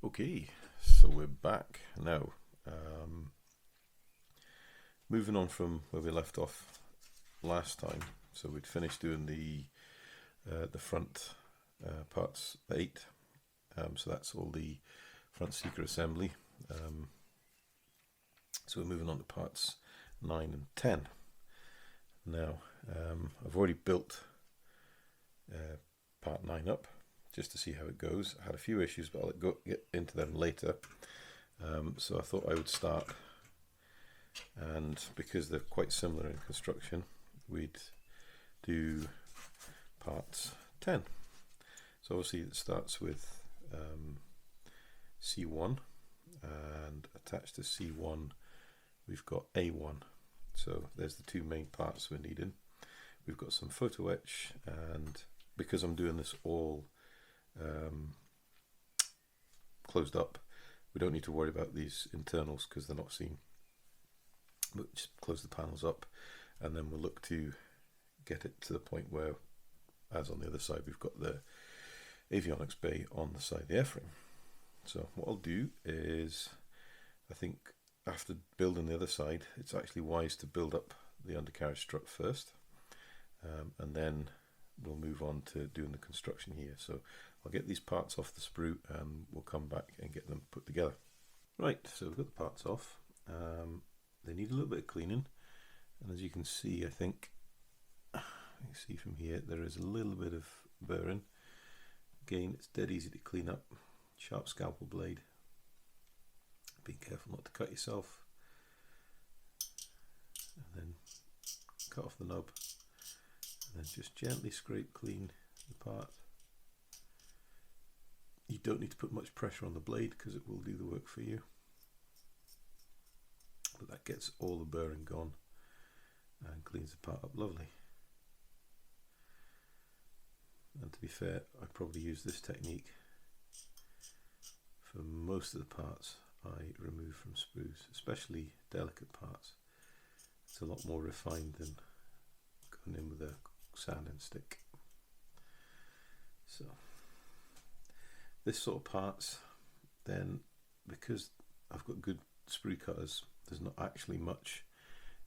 Okay, so we're back now. Moving on from where we left off last time. So we'd finished doing the front parts 8. So that's all the front seeker assembly. So we're moving on to parts 9 and 10. Now, I've already built part 9 up just to see how it goes. I had a few issues, but I'll get into them later. So I thought I would start, and because they're quite similar in construction, we'd do part 10. So obviously it starts with C1, and attached to C1 we've got A1. So there's the two main parts we're needing. We've got some photo etch, and because I'm doing this all closed up, we don't need to worry about these internals because they're not seen. But just close the panels up, and then we'll look to get it to the point where, as on the other side, we've got the avionics bay on the side of the airframe. So what I'll do is, I think after building the other side, it's actually wise to build up the undercarriage strut first, and then we'll move on to doing the construction here. So I'll get these parts off the sprue and we'll come back and get them put together. Right, so we've got the parts off. They need a little bit of cleaning, and as you can see, I think you can see from here there is a little bit of burring. Again, it's dead easy to clean up. Sharp scalpel blade. Be careful not to cut yourself, and then cut off the knob, and then just gently scrape clean the part. You don't need to put much pressure on the blade because it will do the work for you, but that gets all the burring gone and cleans the part up lovely. And to be fair, I probably use this technique for most of the parts I remove from sprues, especially delicate parts. It's a lot more refined than going in with a sanding stick. So this sort of parts, then, because I've got good sprue cutters, there's not actually much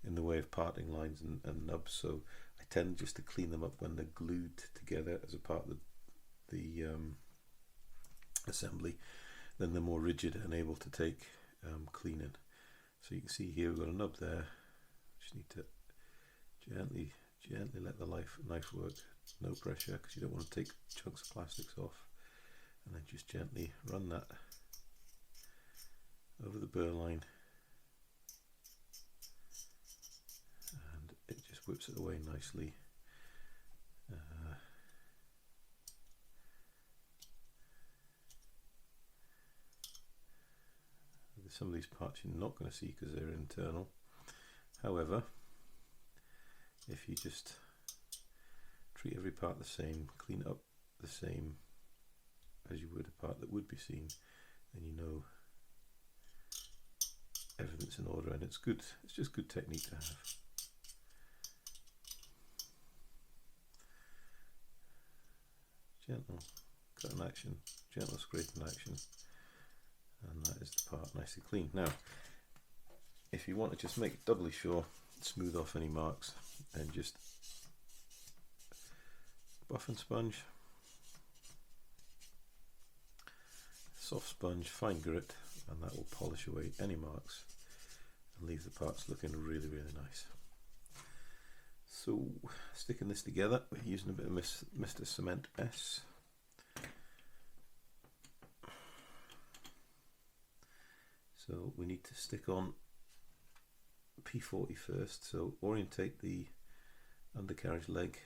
in the way of parting lines and nubs, so I tend just to clean them up when they're glued together as a part of the assembly. Then they're more rigid and able to take cleaning. So you can see here we've got a nub there. Just need to gently let the knife work. No pressure, because you don't want to take chunks of plastics off. And then just gently run that over the burr line, and it just whips it away nicely. Some of these parts you're not going to see because they're internal. However, if you just treat every part the same, clean it up the same as you would a part that would be seen, then you know everything's in order, and it's good. It's just good technique to have. Gentle cut in action, gentle scrape in action, and that is the part nicely clean. Now, if you want to just make it doubly sure, smooth off any marks, and just buff and sponge, soft sponge, fine grit, and that will polish away any marks and leave the parts looking really, really nice. So sticking this together, we're using a bit of Mr. Cement S. So we need to stick on P40 first, so orientate the undercarriage leg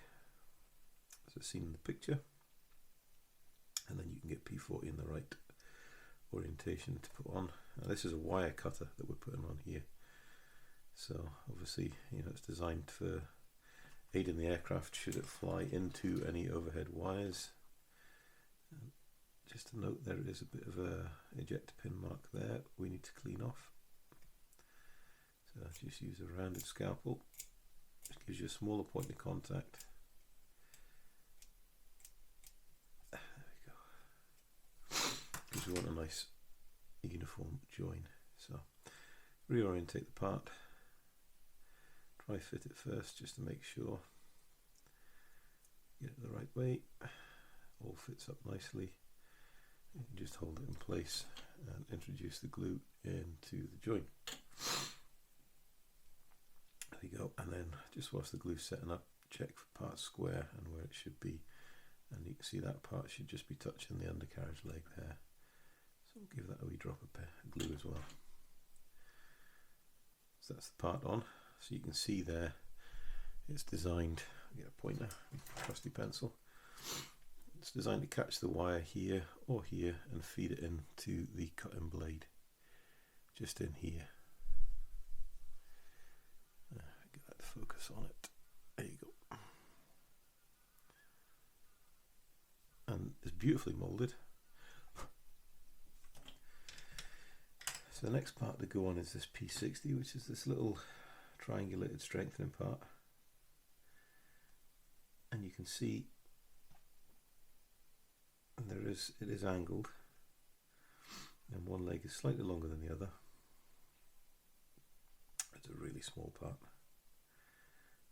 as it's seen in the picture, and then you can get P40 in the right orientation to put on. Now this is a wire cutter that we're putting on here, so obviously, you know, it's designed for aiding the aircraft should it fly into any overhead wires. Just to note, there is a bit of a ejector pin mark there we need to clean off. So just use a rounded scalpel. It gives you a smaller point of contact. There we go. Because we want a nice uniform join. So reorientate the part, try fit it first just to make sure, get it the right way, all fits up nicely. You can just hold it in place and introduce the glue into the join. There you go, and then just whilst the glue's setting up, check for part square and where it should be, and you can see that part should just be touching the undercarriage leg there. So we'll give that a wee drop of glue as well. So that's the part on. So you can see there, it's designed, get a pointer, trusty pencil. It's designed to catch the wire here or here and feed it into the cutting blade, just in here. Get that to focus on it. There you go. And it's beautifully moulded. So the next part to go on is this P60, which is this little triangulated strengthening part. And you can see it is angled, and one leg is slightly longer than the other. It's a really small part.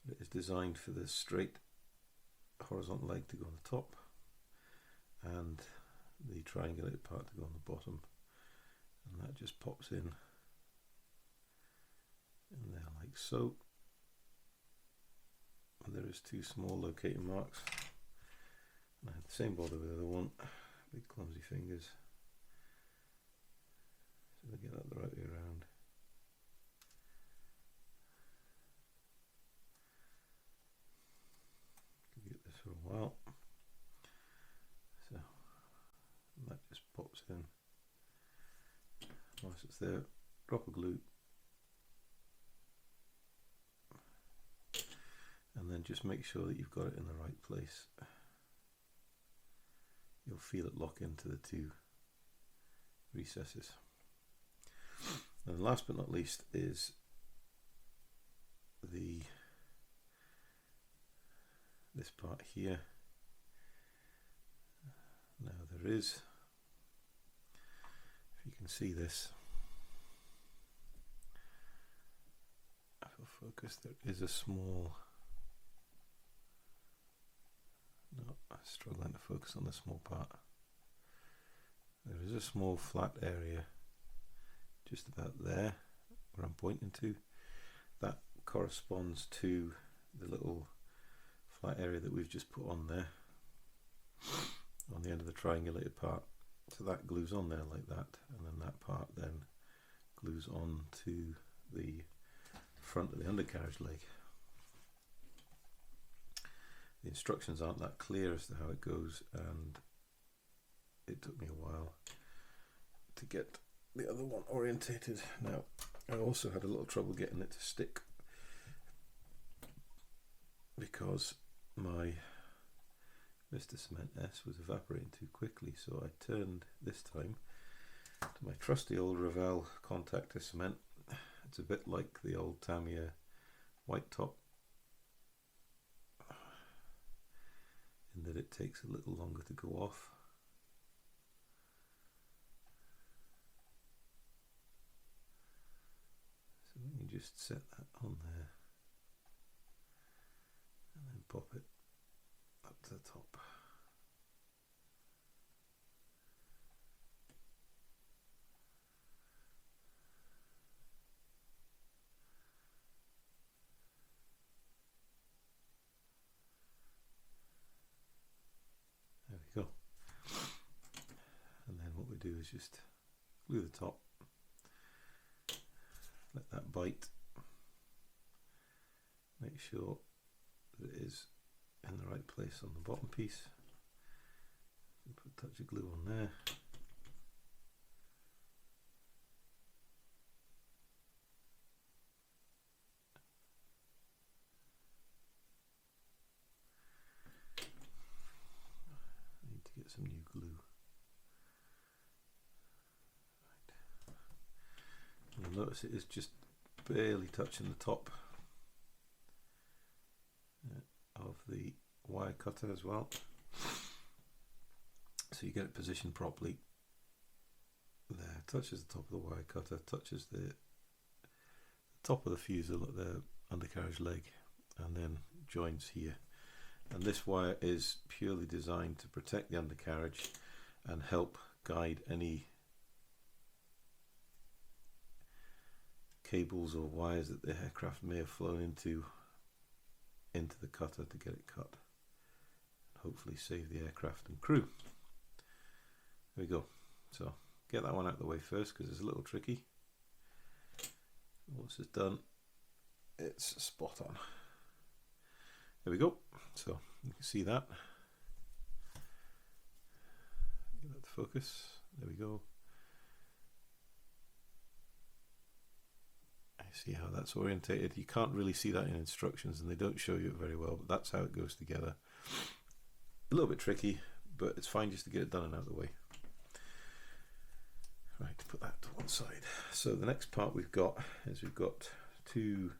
It is designed for the straight horizontal leg to go on the top and the triangulated part to go on the bottom, and that just pops in there like so. And there is two small locating marks. I had the same bother with the other one, big clumsy fingers, so we get that the right way around. Could get this for a while, so that just pops in. Whilst it's there, drop of glue, and then just make sure that you've got it in the right place. You'll feel it lock into the two recesses. And last but not least is this part here. Now there is, if you can see this, if I focus, there is a small, no, I'm struggling to focus on the small part. There is a small flat area just about there where I'm pointing to. That corresponds to the little flat area that we've just put on there on the end of the triangulated part. So that glues on there like that, and then that part then glues on to the front of the undercarriage leg. The instructions aren't that clear as to how it goes, and it took me a while to get the other one orientated. Now, I also had a little trouble getting it to stick because my Mr. Cement S was evaporating too quickly, so I turned this time to my trusty old Revell contactor cement. It's a bit like the old Tamiya white top, in that it takes a little longer to go off. So we can just set that on there and then pop it up to the top. There we go. And then what we do is just glue the top, let that bite, make sure that it is in the right place on the bottom piece, put a touch of glue on there, I need to get some new glue. Right. You'll notice it is just barely touching the top of the wire cutter as well, so you get it positioned properly. there, touches the top of the wire cutter, touches the top of the fuselage, the undercarriage leg, and then joins here. And this wire is purely designed to protect the undercarriage and help guide any cables or wires that the aircraft may have flown into the cutter to get it cut. Hopefully save the aircraft and crew. There we go. So get that one out of the way first because it's a little tricky. Once it's done, it's spot on. There we go. So you can see that. Get that to focus. There we go. See how that's orientated. You can't really see that in instructions and they don't show you it very well, but that's how it goes together. A little bit tricky, but it's fine just to get it done and out of the way. Right, put that to one side. So the next part we've got is we've got two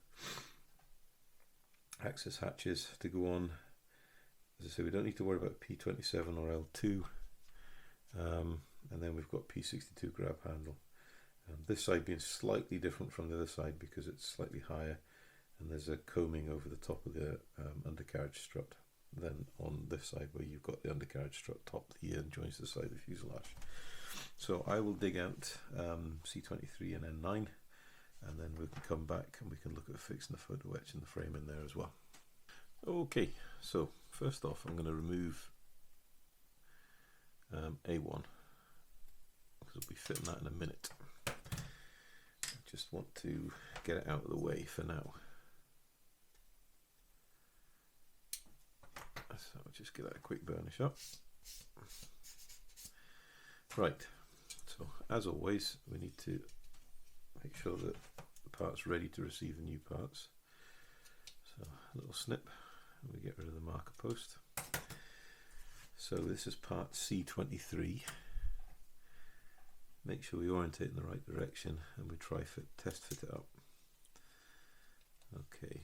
access hatches to go on. As I say, we don't need to worry about P27 or L2, and then we've got P62 grab handle. This side being slightly different from the other side because it's slightly higher and there's a combing over the top of the undercarriage strut than on this side where you've got the undercarriage strut top here and joins the side of the fuselage. So I will dig out C23 and N9 and then we can come back and we can look at fixing the photo etch and the frame in there as well. Okay, so first off I'm going to remove A1 because we'll be fitting that in a minute. Just want to get it out of the way for now. So I'll just give that a quick burnish up. Right, so as always we need to make sure that the part's ready to receive the new parts. So a little snip and we get rid of the marker post. So this is part C23. Make sure we orientate in the right direction and we test fit it up. Okay,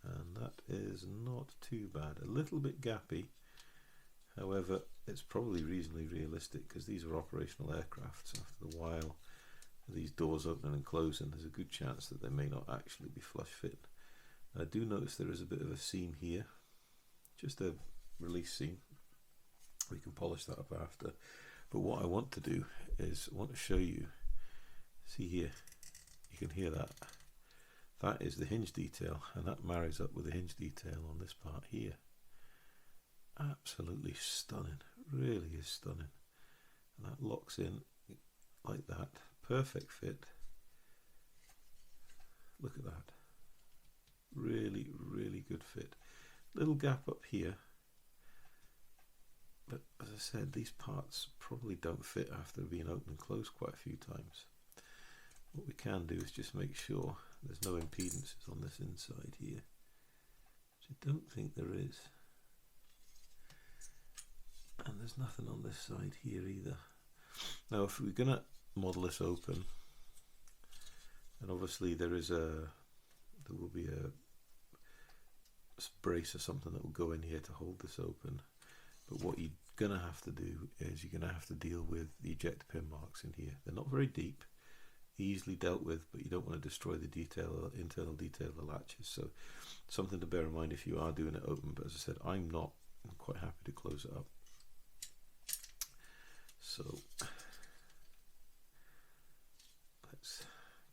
and that is not too bad. A little bit gappy, however it's probably reasonably realistic because these are operational aircraft, so after a while these doors opening and closing there's a good chance that they may not actually be flush fit. I do notice there is a bit of a seam here, just a release seam. We can polish that up after. But what I want to do is I want to show you, see here, you can hear that. That is the hinge detail and that marries up with the hinge detail on this part here. Absolutely stunning, really is stunning. And that locks in like that, perfect fit. Look at that, really, really good fit. Little gap up here. But as I said, these parts probably don't fit after being opened and closed quite a few times. What we can do is just make sure there's no impedances on this inside here, which I don't think there is. And there's nothing on this side here either. Now if we're going to model this open, and obviously there will be a brace or something that will go in here to hold this open. But what you're going to have to do is you're going to have to deal with the ejector pin marks in here. They're not very deep, easily dealt with, but you don't want to destroy the detail, internal detail of the latches. So something to bear in mind if you are doing it open. But as I said, I'm not. I'm quite happy to close it up. So let's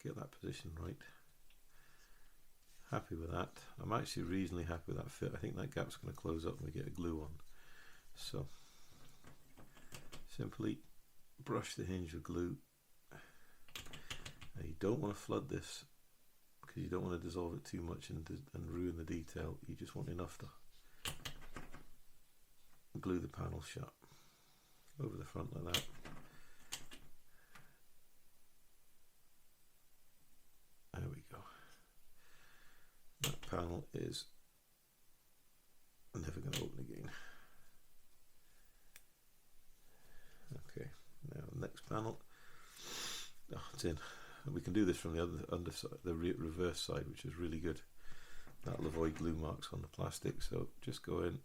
get that position right. Happy with that. I'm actually reasonably happy with that fit. I think that gap's going to close up and we get a glue on. So simply brush the hinge with glue. Now you don't want to flood this because you don't want to dissolve it too much and ruin the detail. You just want enough to glue the panel shut over the front like that. There we go. That panel is never going to open again. Okay, now the next panel. Oh, it's in. And we can do this from the underside, the reverse side, which is really good. That'll avoid glue marks on the plastic. So just go in,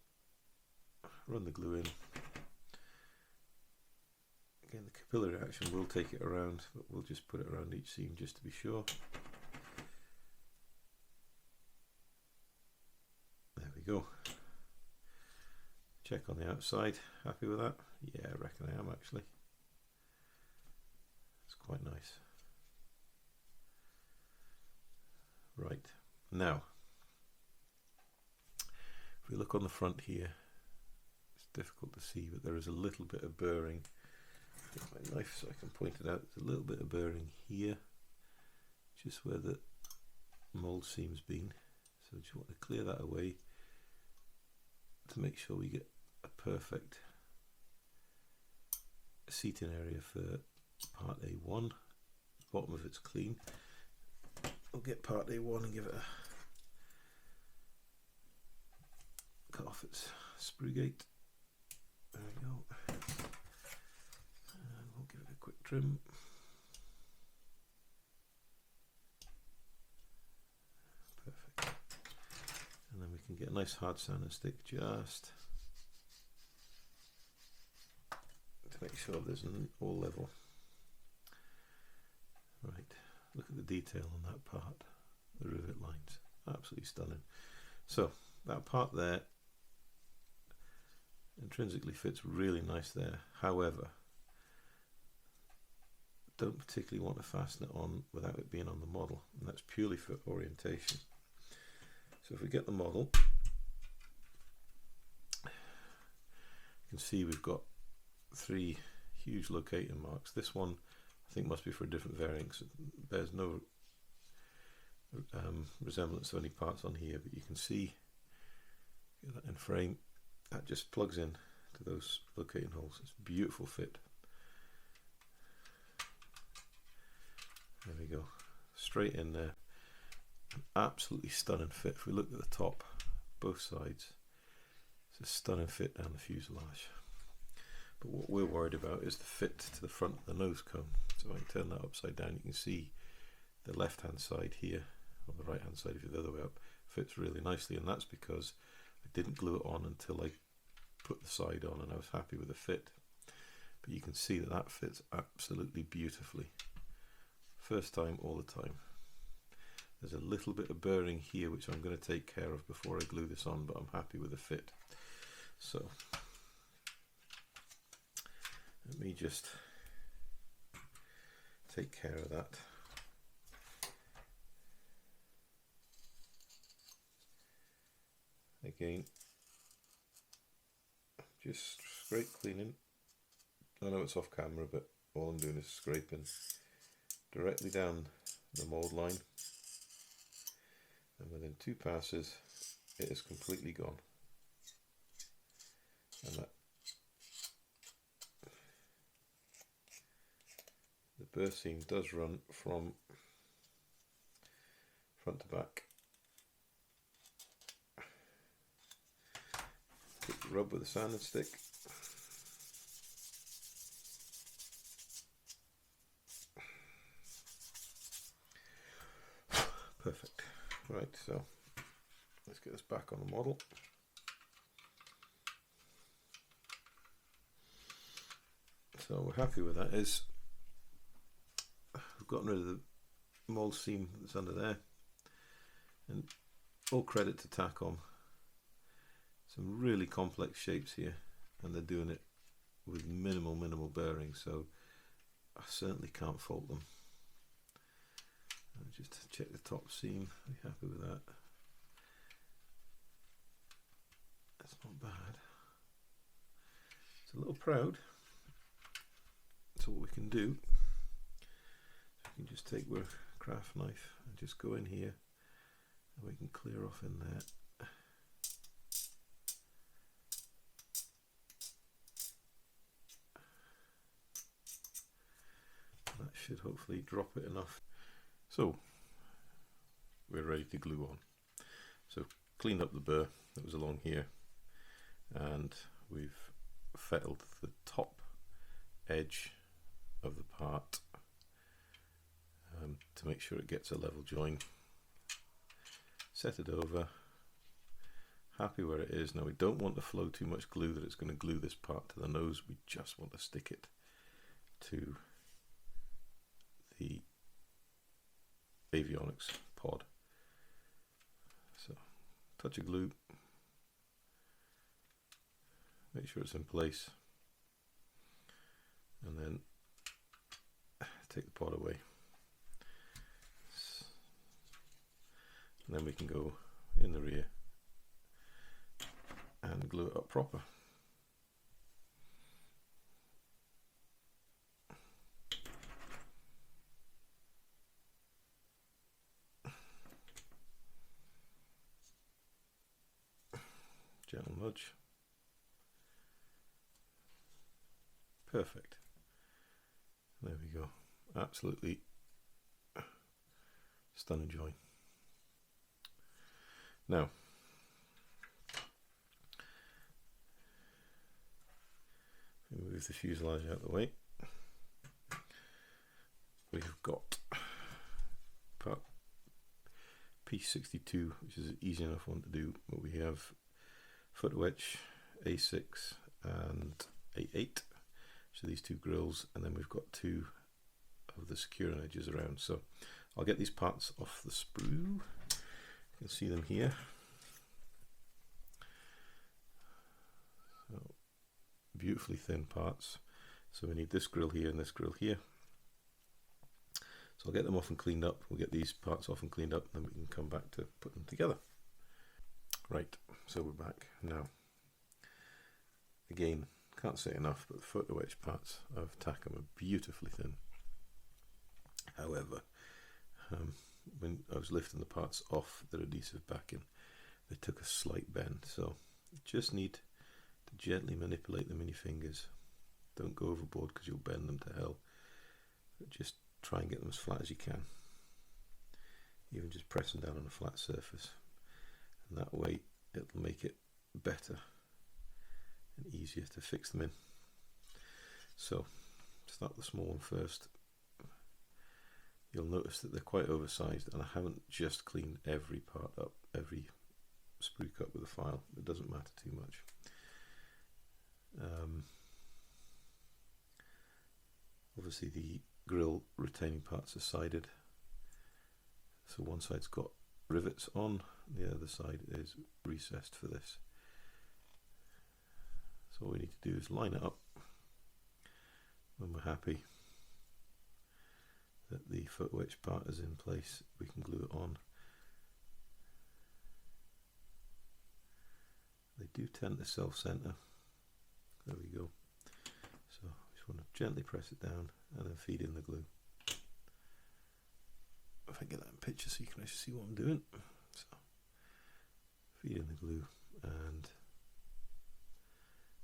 run the glue in, Again, the capillary action will take it around, but we'll just put it around each seam just to be sure. There we go. Check on the outside. Happy with that? Yeah, I reckon I am actually. It's quite nice. Right, now if we look on the front here, it's difficult to see, but there is a little bit of burring. Get my knife so I can point it out. There's a little bit of burring here, just where the mould seam's been. So just want to clear that away to make sure we get a perfect seating area for part A1. The bottom of it's clean. We'll get part A1 and give it a cut off its sprue gate. There we go. And we'll give it a quick trim. Perfect. And then we can get a nice hard sanding stick just to make sure there's an all level. Right. Look at the detail on that part, the rivet lines, absolutely stunning. So that part there intrinsically fits really nice there. However, don't particularly want to fasten it on without it being on the model, and that's purely for orientation. So if we get the model, you can see we've got 3 huge locating marks. This one I think must be for a different variant, because it bears no resemblance to any parts on here, but you can see, get that in frame, that just plugs in to those locating holes. It's a beautiful fit. There we go, straight in there. An absolutely stunning fit. If we look at the top, both sides, it's a stunning fit down the fuselage. But what we're worried about is the fit to the front of the nose cone. So if I turn that upside down, you can see the left hand side here, or the right hand side if you're the other way up, fits really nicely, and that's because I didn't glue it on until I put the side on and I was happy with the fit. But you can see that that fits absolutely beautifully. First time, all the time. There's a little bit of burring here which I'm going to take care of before I glue this on, but I'm happy with the fit. So let me just take care of that. Again, just scrape cleaning. I know it's off camera, but all I'm doing is scraping directly down the mould line, and within 2 passes it is completely gone. And that the burst seam does run from front to back. Quick rub with a sanding stick. Perfect. Right, so let's get this back on the model. So we're happy with that. Is we've gotten rid of the mould seam that's under there, and all credit to Takom. Some really complex shapes here, and they're doing it with minimal bearing, so I certainly can't fault them. Just check the top seam, be happy with that. That's not bad. It's a little proud. So what we can do, we can just take our craft knife and just go in here, and we can clear off in there. That should hopefully drop it enough. So we're ready to glue on. So cleaned up the burr that was along here, and we've fettled the top edge of the part to make sure it gets a level join. Set it over. Happy where it is. Now we don't want to flow too much glue that it's going to glue this part to the nose. We just want to stick it to the avionics pod. So touch of glue, make sure it's in place, and then take the pod away. And then we can go in the rear and glue it up proper. Gentle nudge. Perfect. There we go. Absolutely stunning join. Now, move the fuselage out of the way. We've got part piece 62, which is an easy enough one to do, but we have foot wedge, A6 and A8, so these two grills, and then we've got two of the securing edges around. So I'll get these parts off the sprue. You can see them here. So beautifully thin parts. So we need this grill here and this grill here. So I'll get them off and cleaned up. We'll get these parts off and cleaned up, and then we can come back to put them together. Right, so we're back now. Again, can't say enough, but the foot wedge parts of Takom are beautifully thin. However, when I was lifting the parts off their adhesive backing, they took a slight bend. So you just need to gently manipulate them in your fingers. Don't go overboard because you'll bend them to hell. But just try and get them as flat as you can. Even just pressing down on a flat surface. And that way it'll make it better and easier to fix them in. So start with the small one first. You'll notice that they're quite oversized, and I haven't just cleaned every part up, every sprue cut with a file. It doesn't matter too much. Obviously the grill retaining parts are sided, so one side's got rivets on, the other side is recessed for this. So all we need to do is line it up. When we're happy that the foot wedge part is in place, we can glue it on. They do tend to self-center. There we go. So just want to gently press it down and then feed in the glue. If I get that in picture so you can actually see what I'm doing. So feed in the glue and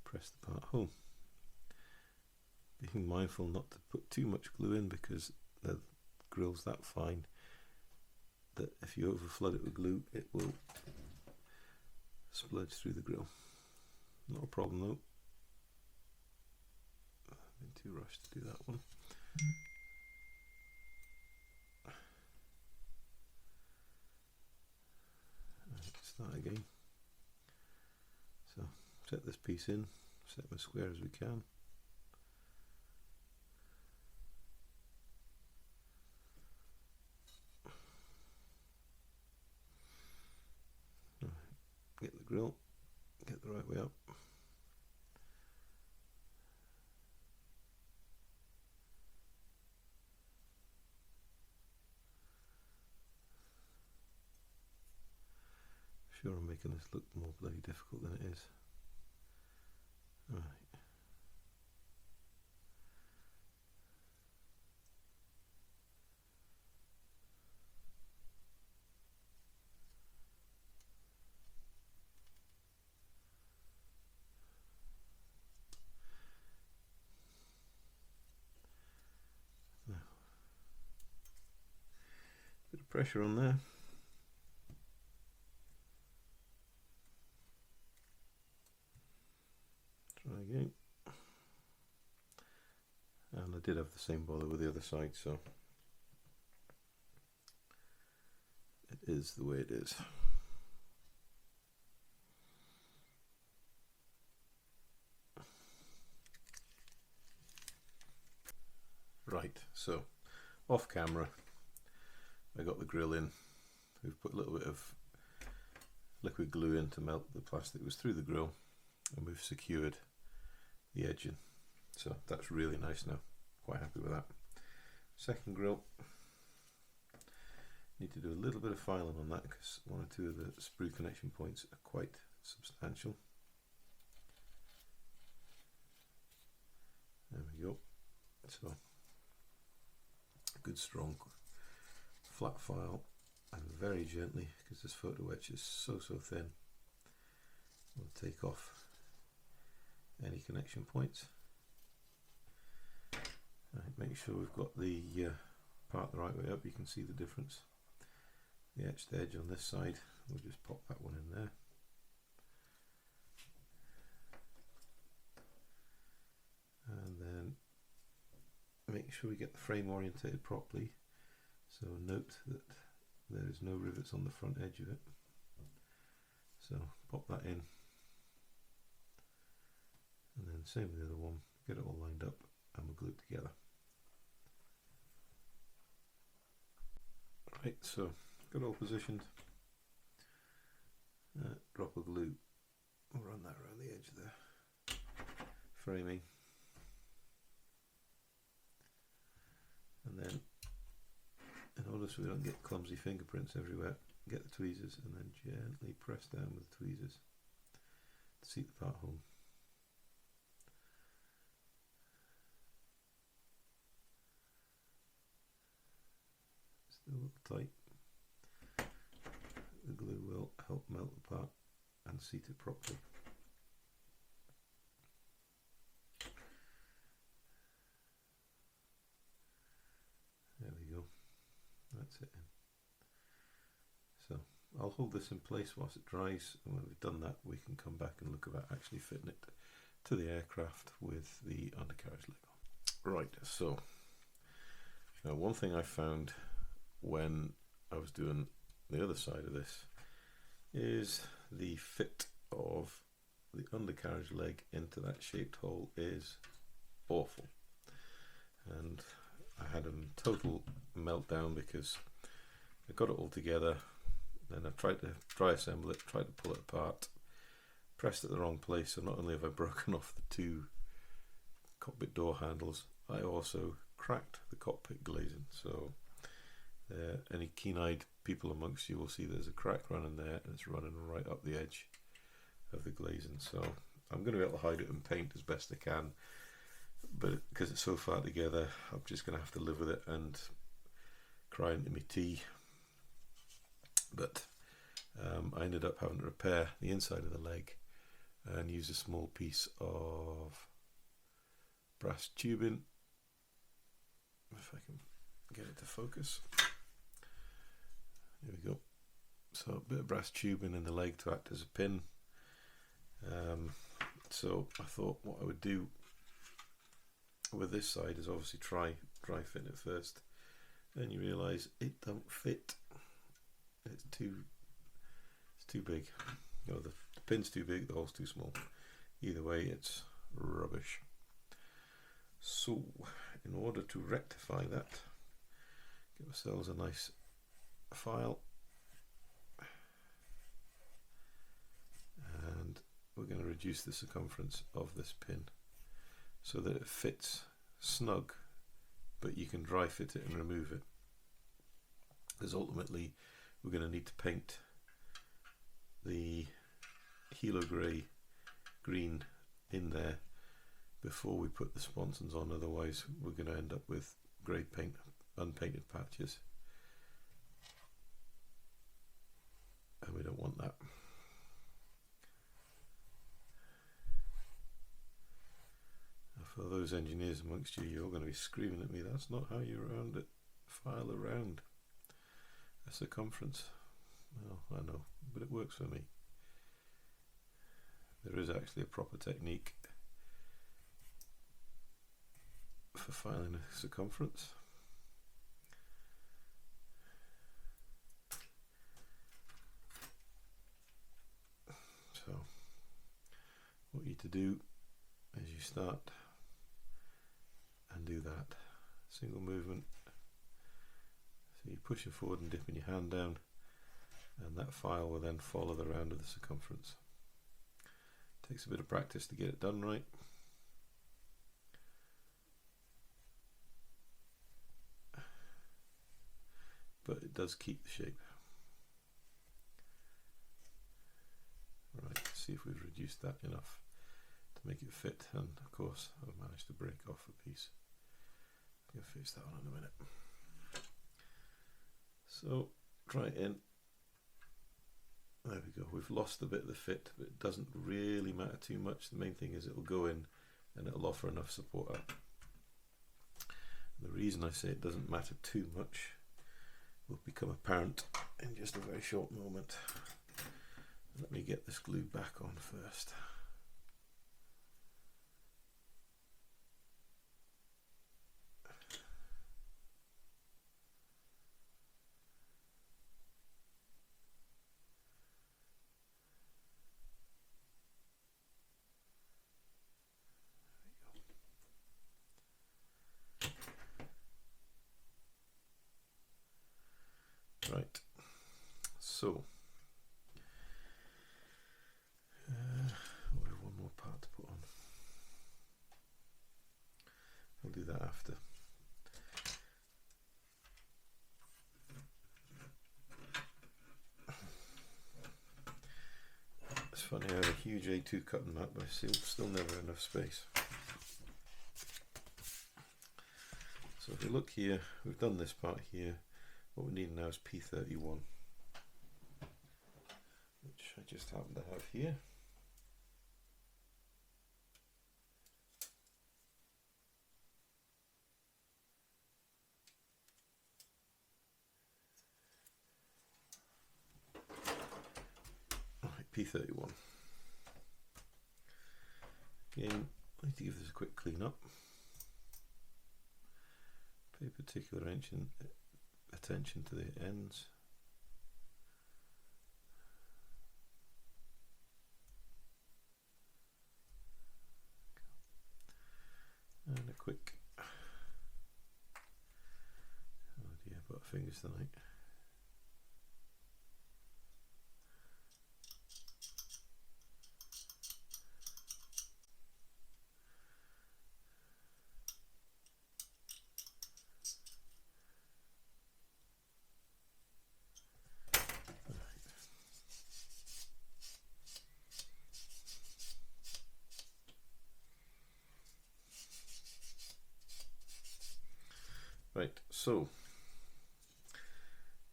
press the part home. Being mindful not to put too much glue in, because the grill's that fine that if you overflood it with glue, it will splurge through the grill. Not a problem though. I've been too rushed to do that one. Start again. So set this piece in, set them as square as we can. Get the grill, get the right way up. Sure, I'm making this look more bloody difficult than it is. Right. Bit of pressure on there. Try again. And I did have the same bother with the other side, so it is the way it is. Right, so off camera I got the grill in. We've put a little bit of liquid glue in to melt the plastic that was through the grill, and we've secured the edge in. So that's really nice now. Quite happy with that. Second grill, need to do a little bit of filing on that because one or two of the sprue connection points are quite substantial. There we go. So good strong flat file, and very gently, because this photo etch is so thin, we'll take off any connection points. Right, make sure we've got the part the right way up. You can see the difference. The etched edge on this side, we'll just pop that one in there. And then make sure we get the frame orientated properly. So note that there is no rivets on the front edge of it. So pop that in. And then same with the other one, get it all lined up and we'll glue it together. Right, so got it all positioned. Drop of glue, we'll run that around the edge of the framing. And then, in order so we don't get clumsy fingerprints everywhere, get the tweezers and then gently press down with the tweezers to seat the part home. Still a little tight. The glue will help melt the part and seat it properly. There we go. That's it. So I'll hold this in place whilst it dries, and when we've done that we can come back and look about actually fitting it to the aircraft with the undercarriage leg on. Right, so now one thing I found when I was doing the other side of this is the fit of the undercarriage leg into that shaped hole is awful, and I had a total meltdown because I got it all together, then I tried to dry assemble it, tried to pull it apart, pressed it the wrong place, so not only have I broken off the two cockpit door handles, I also cracked the cockpit glazing. So any keen-eyed people amongst you will see there's a crack running there, and it's running right up the edge of the glazing. So I'm going to be able to hide it in paint as best I can, but because it's so far together, I'm just going to have to live with it and cry into my tea. But I ended up having to repair the inside of the leg and use a small piece of brass tubing, if I can get it to focus. There we go. So a bit of brass tubing in the leg to act as a pin. So I thought what I would do with this side is obviously try fit it first. Then you realise it don't fit. It's too big. You know, the pin's too big, the hole's too small. Either way, it's rubbish. So in order to rectify that, give ourselves a nice file, and we're going to reduce the circumference of this pin so that it fits snug, but you can dry fit it and remove it, because ultimately we're going to need to paint the helo green in there before we put the sponsons on, otherwise we're going to end up with grey paint, unpainted patches, and we don't want that. For those engineers amongst you, you're going to be screaming at me, that's not how you file around a circumference. Well, I know, but it works for me. There is actually a proper technique for filing a circumference. So what you need to do is you start and do that single movement. So you're pushing forward and dipping your hand down, and that file will then follow the round of the circumference. Takes a bit of practice to get it done right. But it does keep the shape. Right, see if we've reduced that enough to make it fit, and of course I've managed to break off a piece. I'm going to fix that one in a minute. So try it in. There we go. We've lost a bit of the fit, but it doesn't really matter too much. The main thing is it'll go in and it'll offer enough support up. The reason I say it doesn't matter too much will become apparent in just a very short moment. Let me get this glue back on first. Right, so we have one more part to put on. I'll do that after. It's funny, I have a huge A2 cutting mat, but I still never enough space. So if you look here, we've done this part here. What we need now is P31, which I just happen to have here. Alright, P31. Again, I need to give this a quick clean up. Pay particular attention to the ends. And a quick, oh dear, I've got fingers tonight. Right, so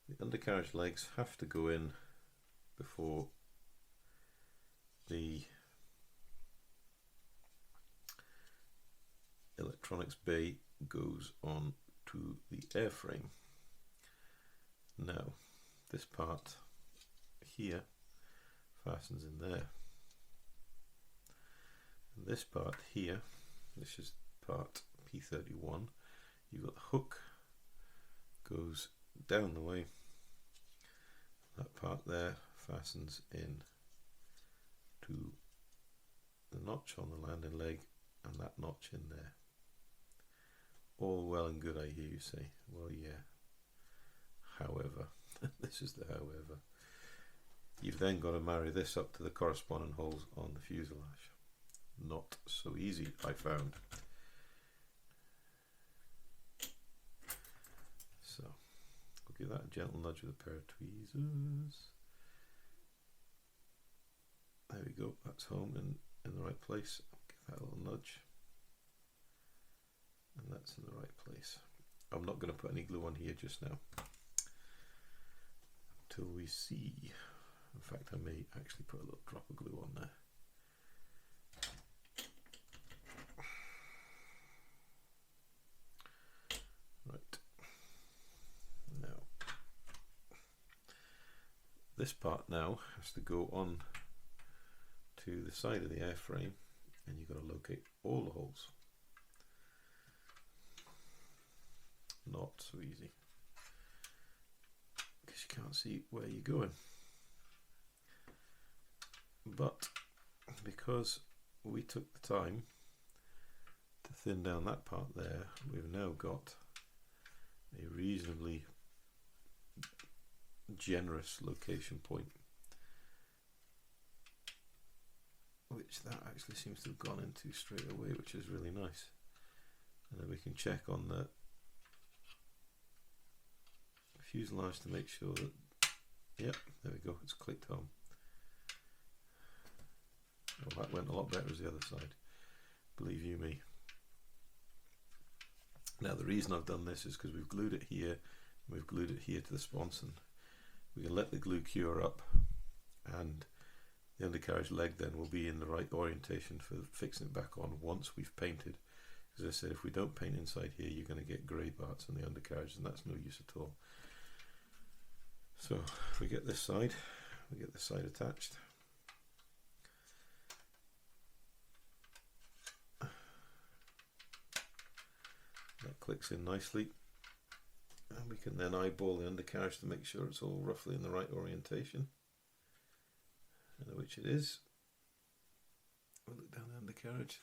the undercarriage legs have to go in before the electronics bay goes on to the airframe. Now, this part here fastens in there. And this part here, this is part P31. You've got the hook goes down the way. That part there fastens in to the notch on the landing leg, and that notch in there. All well and good, I hear you say. Well, yeah. However, this is the however. You've then got to marry this up to the corresponding holes on the fuselage. Not so easy, I found. So, I'll give that a gentle nudge with a pair of tweezers. There we go, that's home and in the right place. I'll give that a little nudge. And that's in the right place. I'm not going to put any glue on here just now. Until we see. In fact, I may actually put a little drop of glue on there. This part now has to go on to the side of the airframe, and you've got to locate all the holes. Not so easy because you can't see where you're going. But because we took the time to thin down that part there, we've now got a reasonably generous location point, which that actually seems to have gone into straight away, which is really nice. And then we can check on the fuselage to make sure that, yep, there we go, it's clicked home. Well, that went a lot better as the other side, believe you me. Now the reason I've done this is because we've glued it here, and we've glued it here to the sponson. We can let the glue cure up, and the undercarriage leg then will be in the right orientation for fixing it back on once we've painted. As I said, if we don't paint inside here, you're going to get grey parts on the undercarriage, and that's no use at all. So if we get this side attached. That clicks in nicely, and we can then eyeball the undercarriage to make sure it's all roughly in the right orientation, which it is. We'll look down the undercarriage,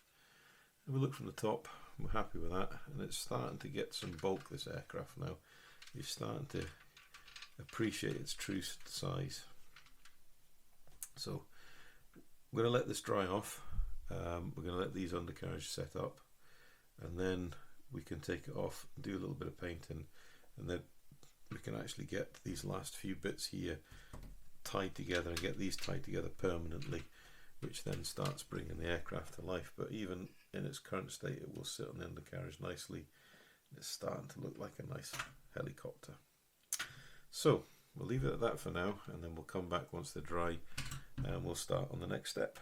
and we look from the top. We're happy with that, and it's starting to get some bulk, this aircraft now. You're starting to appreciate its true size. So we're going to let this dry off. We're going to let these undercarriages set up, and then we can take it off, do a little bit of painting, and then we can actually get these last few bits here tied together and get these tied together permanently, which then starts bringing the aircraft to life. But even in its current state, it will sit on the undercarriage nicely. It's starting to look like a nice helicopter. So we'll leave it at that for now, and then we'll come back once they're dry and we'll start on the next step.